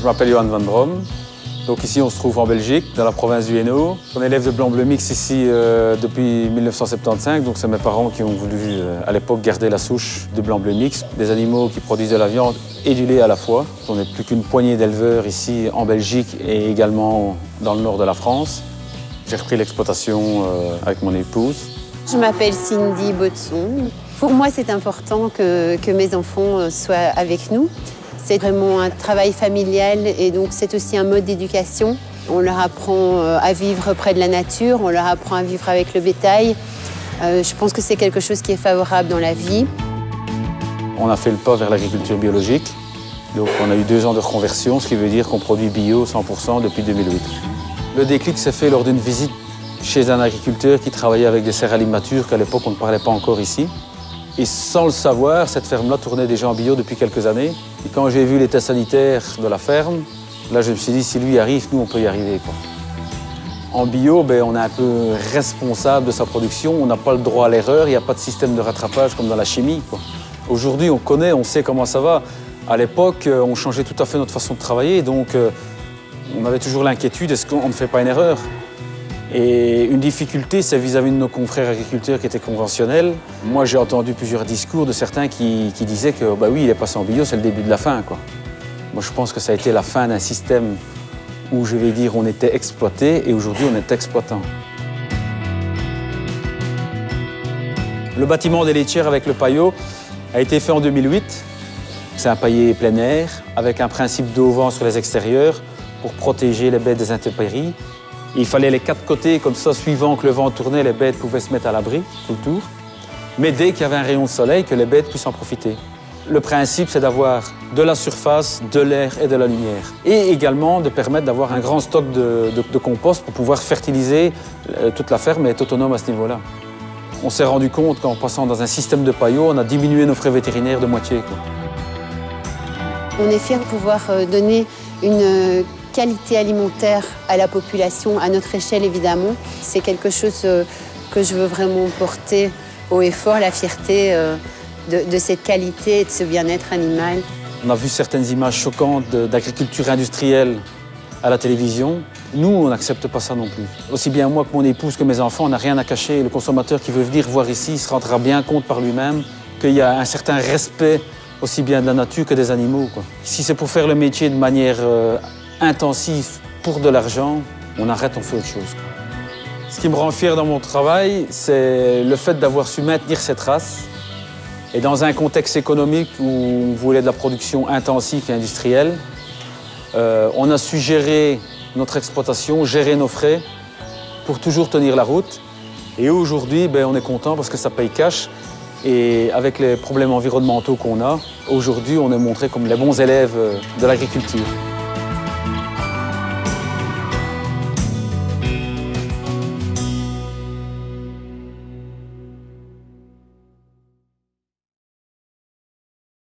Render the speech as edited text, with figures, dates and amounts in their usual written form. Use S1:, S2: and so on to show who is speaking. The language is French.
S1: Je m'appelle Johan van Brom. Donc ici, on se trouve en Belgique, dans la province du Hainaut. On est élève de blanc-bleu mix ici depuis 1975. Donc c'est mes parents qui ont voulu, à l'époque, garder la souche de blanc-bleu mix. Des animaux qui produisent de la viande et du lait à la fois. On n'est plus qu'une poignée d'éleveurs ici en Belgique et également dans le nord de la France. J'ai repris l'exploitation avec mon épouse.
S2: Je m'appelle Cindy Botson. Pour moi, c'est important que mes enfants soient avec nous. C'est vraiment un travail familial et donc c'est aussi un mode d'éducation. On leur apprend à vivre près de la nature, on leur apprend à vivre avec le bétail. Je pense que c'est quelque chose qui est favorable dans la vie.
S1: On a fait le pas vers l'agriculture biologique. Donc on a eu 2 ans de reconversion, ce qui veut dire qu'on produit bio 100% depuis 2008. Le déclic s'est fait lors d'une visite chez un agriculteur qui travaillait avec des céréales immatures qu'à l'époque on ne parlait pas encore ici. Et sans le savoir, cette ferme-là tournait déjà en bio depuis quelques années. Et quand j'ai vu les tests sanitaires de la ferme, là je me suis dit, si lui y arrive, nous on peut y arriver, quoi. En bio, on est un peu responsable de sa production, on n'a pas le droit à l'erreur, il n'y a pas de système de rattrapage comme dans la chimie, quoi. Aujourd'hui, on connaît, on sait comment ça va. À l'époque, on changeait tout à fait notre façon de travailler, donc on avait toujours l'inquiétude, est-ce qu'on ne fait pas une erreur? Et une difficulté, c'est vis-à-vis de nos confrères agriculteurs qui étaient conventionnels. Moi, j'ai entendu plusieurs discours de certains qui disaient que, oui, il est passé en bio, c'est le début de la fin, quoi. Moi, je pense que ça a été la fin d'un système où, je vais dire, on était exploité et aujourd'hui, on est exploitant. Le bâtiment des laitières avec le paillot a été fait en 2008. C'est un paillé plein air avec un principe d'auvent sur les extérieurs pour protéger les bêtes des intempéries. Il fallait les 4 côtés, comme ça, suivant que le vent tournait, les bêtes pouvaient se mettre à l'abri tout le tour. Mais dès qu'il y avait un rayon de soleil, que les bêtes puissent en profiter. Le principe, c'est d'avoir de la surface, de l'air et de la lumière. Et également de permettre d'avoir un grand stock de compost pour pouvoir fertiliser toute la ferme et être autonome à ce niveau-là. On s'est rendu compte qu'en passant dans un système de paillot, on a diminué nos frais vétérinaires de moitié, quoi.
S2: On est fiers de pouvoir donner une qualité alimentaire à la population, à notre échelle évidemment. C'est quelque chose que je veux vraiment porter haut et fort, la fierté de cette qualité et de ce bien-être animal.
S1: On a vu certaines images choquantes d'agriculture industrielle à la télévision. Nous, on n'accepte pas ça non plus. Aussi bien moi que mon épouse que mes enfants, on n'a rien à cacher. Le consommateur qui veut venir voir ici se rendra bien compte par lui-même qu'il y a un certain respect aussi bien de la nature que des animaux, quoi. Si c'est pour faire le métier de manière intensif pour de l'argent, on arrête, on fait autre chose. Ce qui me rend fier dans mon travail, c'est le fait d'avoir su maintenir cette race. Et dans un contexte économique où on voulait de la production intensive et industrielle, on a su gérer notre exploitation, gérer nos frais pour toujours tenir la route. Et aujourd'hui, on est content parce que ça paye cash. Et avec les problèmes environnementaux qu'on a, aujourd'hui, on est montré comme les bons élèves de l'agriculture.